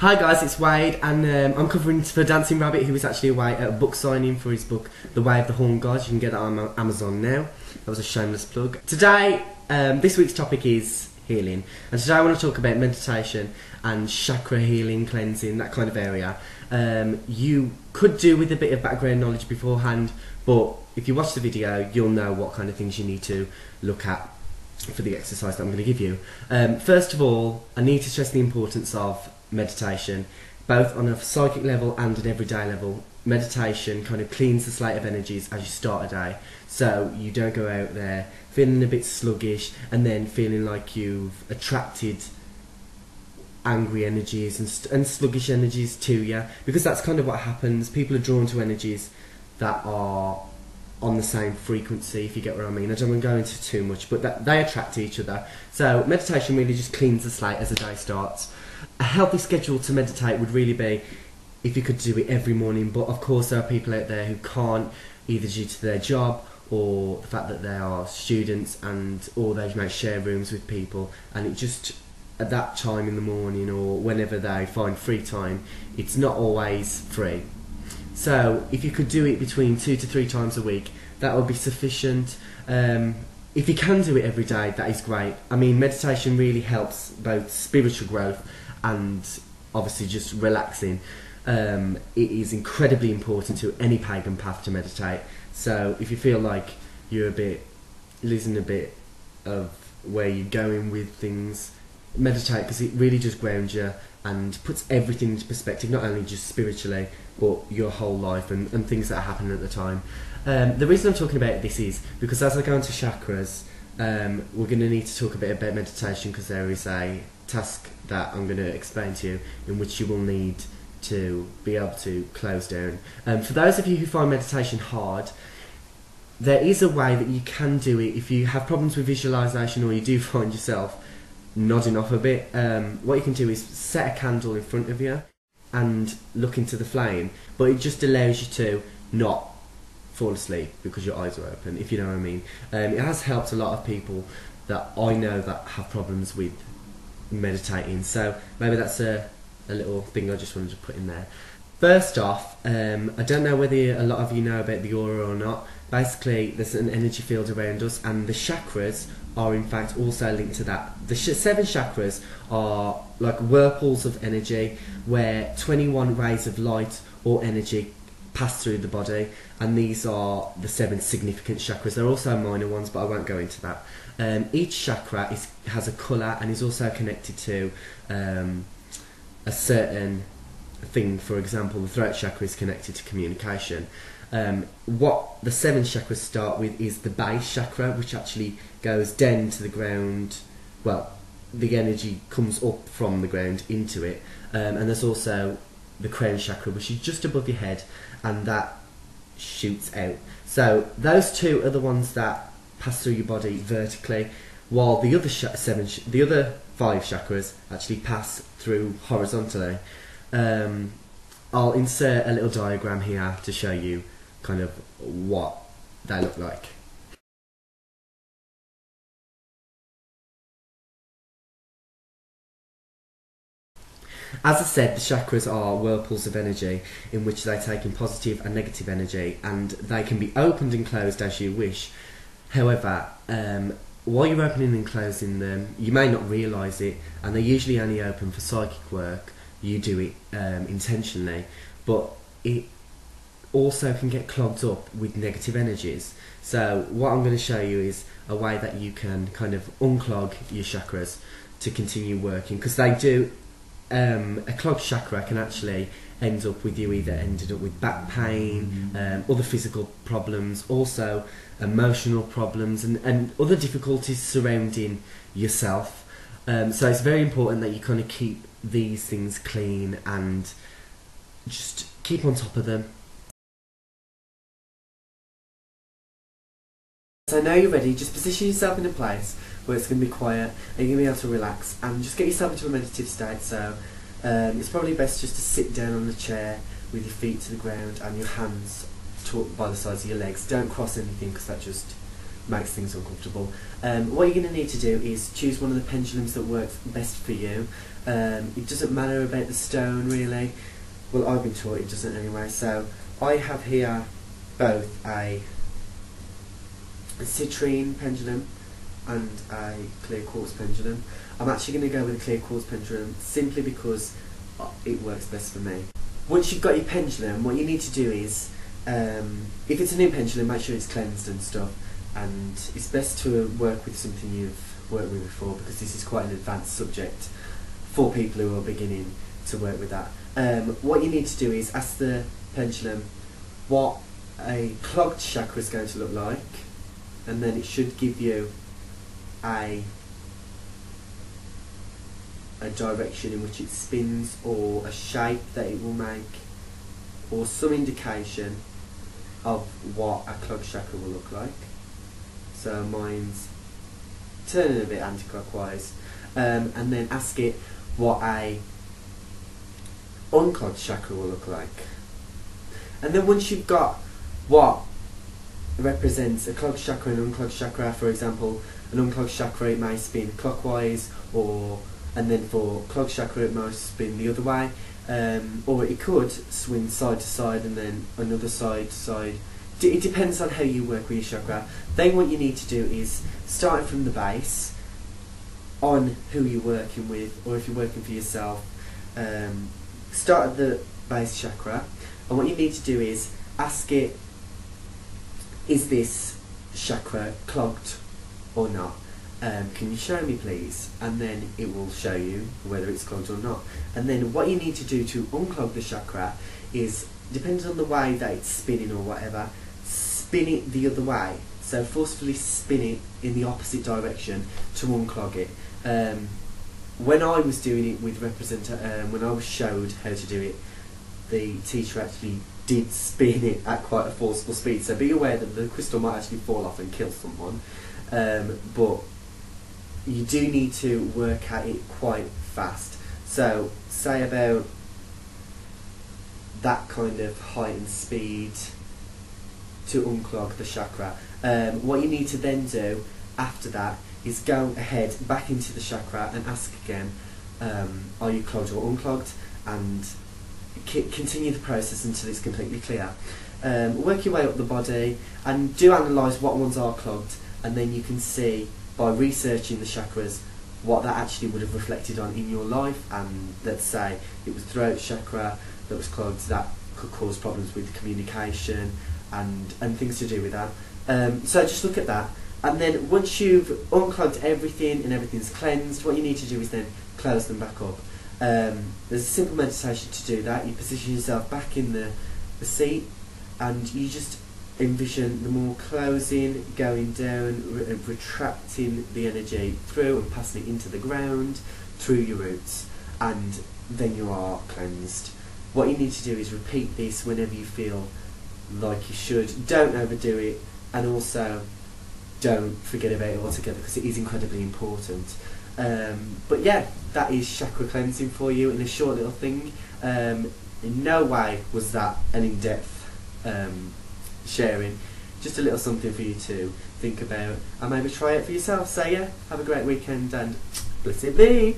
Hi guys, it's Wade, and I'm covering for Dancing Rabbit, who is actually away at a book signing for his book, The Way of the Horn God. You can get that on Amazon now. That was a shameless plug. Today, this week's topic is healing, and today I want to talk about meditation and chakra healing, cleansing, that kind of area. You could do with a bit of background knowledge beforehand, but if you watch the video, you'll know what kind of things you need to look at for the exercise that I'm going to give you. First of all, I need to stress the importance of meditation, both on a psychic level and an everyday level. Meditation kind of cleans the slate of energies as you start a day, so you don't go out there feeling a bit sluggish and then feeling like you've attracted angry energies and sluggish energies to you, because that's kind of what happens. People are drawn to energies that are on the same frequency, if you get what I mean. I don't want to go into too much, but that they attract each other. So meditation really just cleans the slate as the day starts. A healthy schedule to meditate would really be if you could do it every morning, but of course there are people out there who can't, either due to their job or the fact that they are students or they might share rooms with people, and it just, at that time in the morning or whenever they find free time, it's not always free. So if you could do it between 2 to 3 times a week, that would be sufficient. If you can do it every day, that is great. I mean, meditation really helps both spiritual growth and obviously just relaxing. It is incredibly important to any pagan path to meditate. So if you feel like you're losing a bit of where you're going with things, meditate, because it really just grounds you and puts everything into perspective, not only just spiritually, but your whole life and things that are happening at the time. The reason I'm talking about this is because as I go into chakras, we're going to need to talk a bit about meditation, because there is a task that I'm going to explain to you in which you will need to be able to close down. For those of you who find meditation hard, there is a way that you can do it. If you have problems with visualization, or you do find yourself nodding off a bit, what you can do is set a candle in front of you and look into the flame, but it just allows you to not fall asleep because your eyes are open, if you know what I mean. It has helped a lot of people that I know that have problems with meditating, so maybe that's a little thing I just wanted to put in there. First off, I don't know whether a lot of you know about the aura or not. Basically, there's an energy field around us, and the chakras are in fact also linked to that. The 7 chakras are like whirlpools of energy where 21 rays of light or energy pass through the body, and these are the 7 significant chakras. There are also minor ones, but I won't go into that. Each chakra has a colour and is also connected to a certain thing. For example, the throat chakra is connected to communication. What the 7 chakras start with is the base chakra, which actually goes down to the ground. Well, the energy comes up from the ground into it, and there's also the crown chakra, which is just above your head, and that shoots out. So those 2 are the ones that pass through your body vertically, while the other 5 chakras actually pass through horizontally. I'll insert a little diagram here to show you kind of what they look like. As I said, the chakras are whirlpools of energy in which they take in positive and negative energy, and they can be opened and closed as you wish. However, while you're opening and closing them, you may not realise it, and they're usually only open for psychic work. You do it intentionally, but it also can get clogged up with negative energies. So what I'm going to show you is a way that you can kind of unclog your chakras to continue working, because they do. A clogged chakra can actually end up with you either ended up with back pain, other physical problems, also emotional problems, and other difficulties surrounding yourself. So it's very important that you kind of keep these things clean and just keep on top of them. So now you're ready, just position yourself in a place where it's going to be quiet and you're going to be able to relax and just get yourself into a meditative state. So it's probably best just to sit down on the chair with your feet to the ground and your hands by the sides of your legs. Don't cross anything, because that just makes things uncomfortable. What you're going to need to do is choose one of the pendulums that works best for you. It doesn't matter about the stone really. Well, I've been taught it doesn't anyway. So I have here both a citrine pendulum and a clear quartz pendulum. I'm actually going to go with a clear quartz pendulum simply because it works best for me. Once you've got your pendulum, what you need to do is, if it's a new pendulum, make sure it's cleansed and stuff, and it's best to work with something you've worked with before, because this is quite an advanced subject for people who are beginning to work with that. What you need to do is ask the pendulum what a clogged chakra is going to look like, and then it should give you a direction in which it spins, or a shape that it will make, or some indication of what a clogged chakra will look like. So mine's turning a bit anti-clockwise, and then ask it what a unclogged chakra will look like. And then once you've got what represents a clogged chakra and unclogged chakra, for example, an unclogged chakra it may spin clockwise, and then for clogged chakra it might spin the other way, or it could swing side to side and then another side to side. It depends on how you work with your chakra. Then what you need to do is, starting from the base, on who you're working with, or if you're working for yourself, start at the base chakra, and what you need to do is ask it, is this chakra clogged or not? Can you show me please? And then it will show you whether it's clogged or not. And then what you need to do to unclog the chakra is, depends on the way that it's spinning or whatever, spin it the other way. So forcefully spin it in the opposite direction to unclog it. When I was doing it with when I was showed how to do it, the teacher actually did spin it at quite a forceful speed, so be aware that the crystal might actually fall off and kill someone, but you do need to work at it quite fast. So say about that kind of height and speed to unclog the chakra. What you need to then do after that is go ahead back into the chakra and ask again, are you clogged or unclogged, and continue the process until it's completely clear. Work your way up the body and do analyse what ones are clogged, and then you can see by researching the chakras what that actually would have reflected on in your life. And let's say it was throat chakra that was clogged, that could cause problems with communication and things to do with that. So just look at that, and then once you've unclogged everything and everything's cleansed, what you need to do is then close them back up. There's a simple meditation to do that. You position yourself back in the seat, and you just envision them all closing, going down, retracting the energy through and passing it into the ground, through your roots, and then you are cleansed. What you need to do is repeat this whenever you feel like you should. Don't overdo it, and also don't forget about it altogether, because it is incredibly important. But yeah, that is chakra cleansing for you in a short little thing. In no way was that an in-depth sharing, just a little something for you to think about and maybe try it for yourself. So yeah, have a great weekend and blessed be.